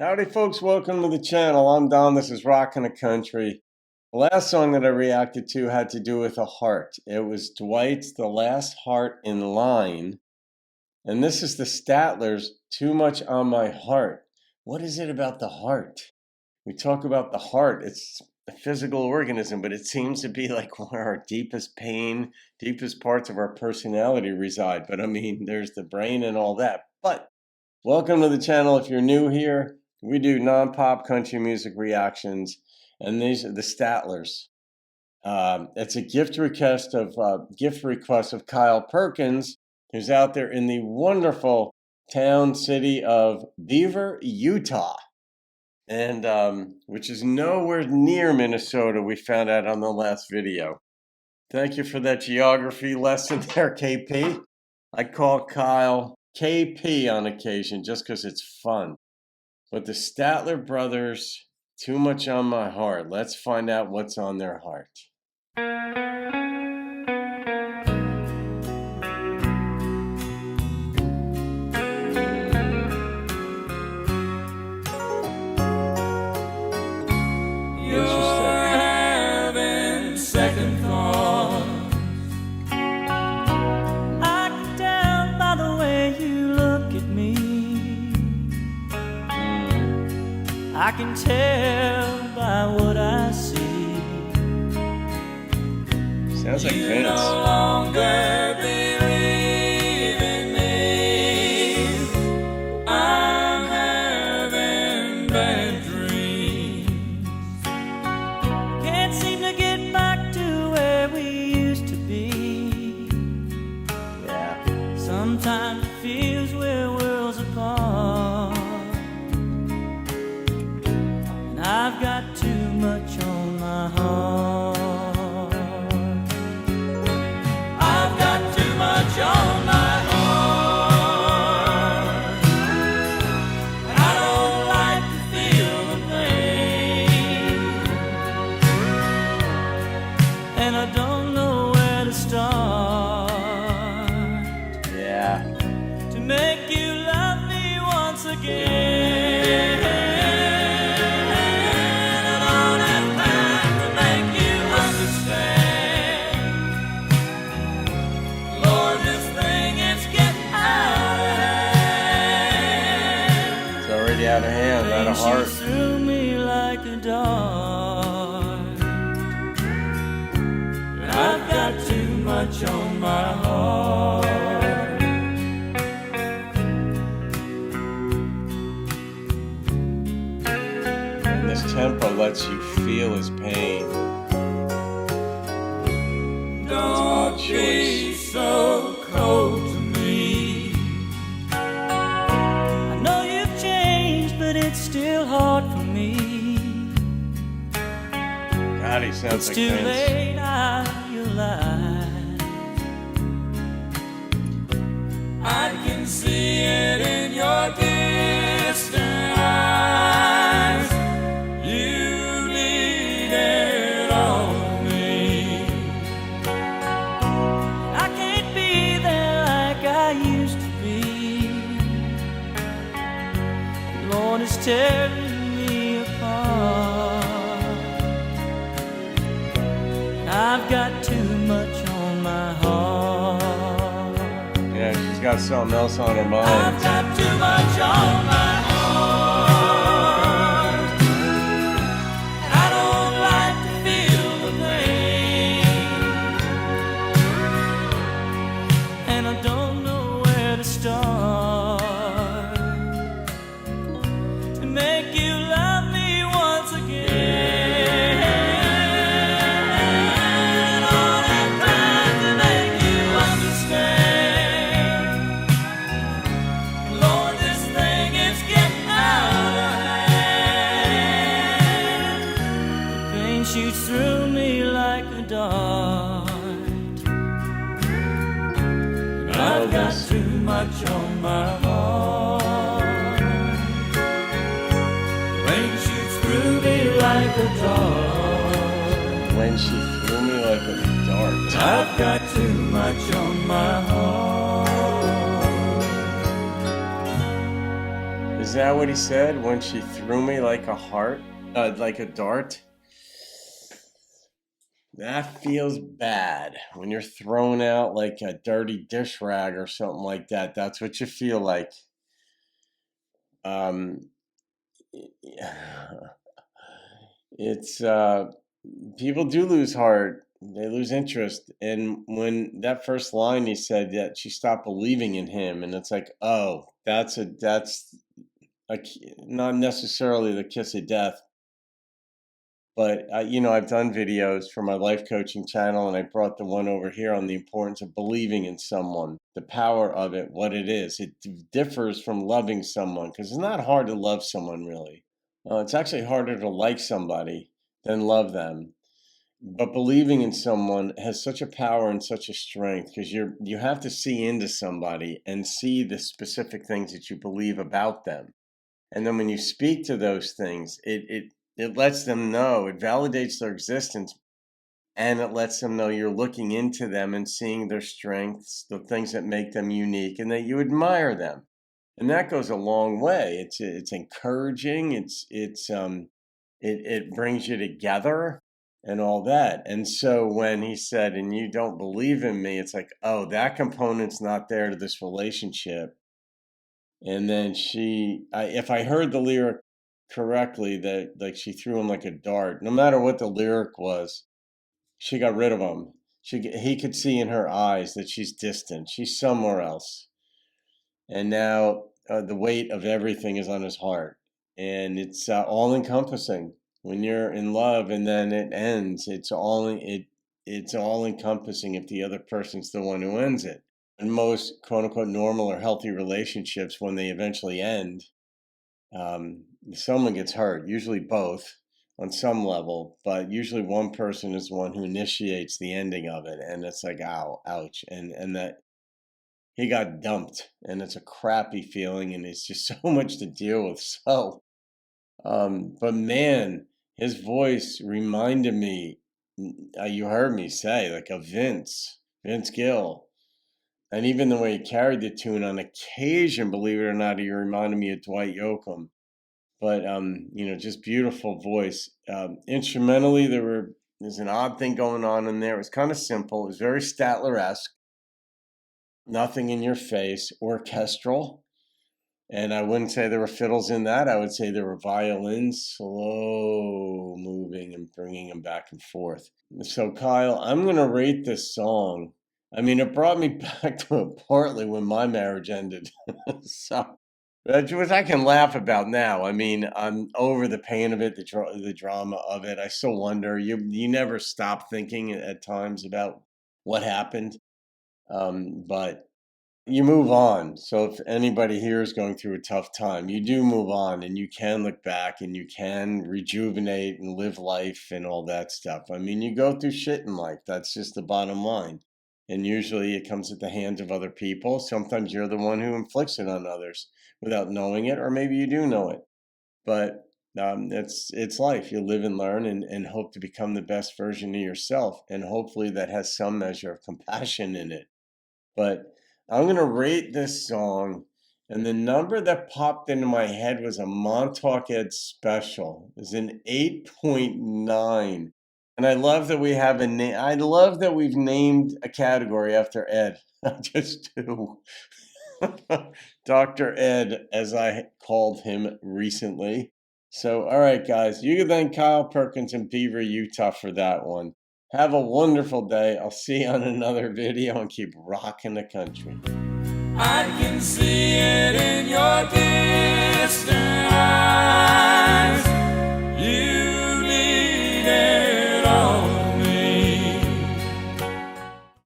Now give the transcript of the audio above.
Howdy folks, welcome to the channel. I'm Don, this is Rockin' the Country. The last song that I reacted to had to do with a heart. It was Dwight's The Last Heart in Line. And this is the Statler's Too Much on My Heart. What is it about the heart? We talk about the heart. It's a physical organism, but it seems to be like where our deepest pain, deepest parts of our personality reside. But I mean, there's the brain and all that. But welcome to the channel. If you're new here, we do non-pop country music reactions, and these are the Statlers. It's a gift request of Kyle Perkins, who's out there in the wonderful city of Beaver, Utah, and which is nowhere near Minnesota. We found out on the last video. Thank you for that geography lesson there, KP. I call Kyle KP on occasion just because it's fun. But the Statler brothers, Too Much on My Heart. Let's find out what's on their heart. You're having second thoughts. I can tell by the way you look at me. I can tell by what I see. Sounds like you Vince. No longer believe in me. I'm having bad dreams. Can't seem to get back to where we used to be. Yeah. Sometimes it feels we're worlds apart. I've got too much on my heart. I've got too much on my heart. And I don't like to feel the pain. And I don't know where to start. Yeah. To make you love me once again. Out of hand, out of heart. She threw me like a dart. I've got too much on my heart. And this tempo lets you feel his pain. Don't be so cold to me. I know you've changed, but it's still hard for me. God, he sounds It's like too Vince. late, I realize. I can see it in your distant eyes. You need it all of me. I can't be there like I used to be. Lord is tearing me apart. I've got too much on my heart. Yeah, she's got something else on her mind. I've got too much on my heart. And I don't like to feel the pain. And I don't know where to start to make you love me once again. Shoots through me like a dart. I've got too much on my heart. Rain shoots through me like a dart. When she threw me like a dart. I've got too much on my heart. Is that what he said when she threw me like a heart, like a dart? That feels bad when you're thrown out like a dirty dish rag or something like that. That's what you feel like. Um, it's people do lose heart. They lose interest. And when that first line he said that she stopped believing in him, and it's like, oh, that's not necessarily the kiss of death. But I've done videos for my life coaching channel, and I brought the one over here on the importance of believing in someone, the power of it, what it is. It differs from loving someone because it's not hard to love someone, really. It's actually harder to like somebody than love them. But believing in someone has such a power and such a strength because you have to see into somebody and see the specific things that you believe about them. And then when you speak to those things, it lets them know, it validates their existence, and it lets them know you're looking into them and seeing their strengths, the things that make them unique, and that you admire them. And that goes a long way. It's encouraging. It brings you together and all that. And so when he said, "And you don't believe in me," it's like, oh, that component's not there to this relationship. And then if I heard the lyric correctly, that like she threw him like a dart. No matter what the lyric was, she got rid of him. He could see in her eyes that she's distant. She's somewhere else. And now the weight of everything is on his heart, and it's all encompassing. When you're in love and then it ends, it's all encompassing if the other person's the one who ends it. In most quote unquote normal or healthy relationships, when they eventually end, someone gets hurt, usually both on some level, but usually one person is the one who initiates the ending of it. And it's like, ow, ouch. And that he got dumped, and it's a crappy feeling, and it's just so much to deal with. So, but man, his voice reminded me, you heard me say, like a Vince Gill. And even the way he carried the tune on occasion, believe it or not, he reminded me of Dwight Yoakam. But just beautiful voice. Instrumentally, there's an odd thing going on in there. It was kind of simple. It was very Statler-esque. Nothing in your face, orchestral. And I wouldn't say there were fiddles in that. I would say there were violins, slow moving and bringing them back and forth. So, Kyle, I'm going to rate this song. I mean, it brought me back to it partly when my marriage ended. So, which I can laugh about now. I mean, I'm over the pain of it, the drama of it. I still wonder. You never stop thinking at times about what happened. But you move on. So if anybody here is going through a tough time, you do move on, and you can look back and you can rejuvenate and live life and all that stuff. I mean, you go through shit in life. That's just the bottom line. And usually it comes at the hands of other people. Sometimes you're the one who inflicts it on others without knowing it, or maybe you do know it. But it's life. You live and learn, and hope to become the best version of yourself. And hopefully that has some measure of compassion in it. But I'm going to rate this song, and the number that popped into my head was a Montauk Ed special. It's an 8.9. And I love that we have a name. I love that we've named a category after Ed. I just do. Dr. Ed, as I called him recently. So, all right, guys, you can thank Kyle Perkins in Beaver, Utah for that one. Have a wonderful day. I'll see you on another video, and keep rocking the country. I can see it in your distance.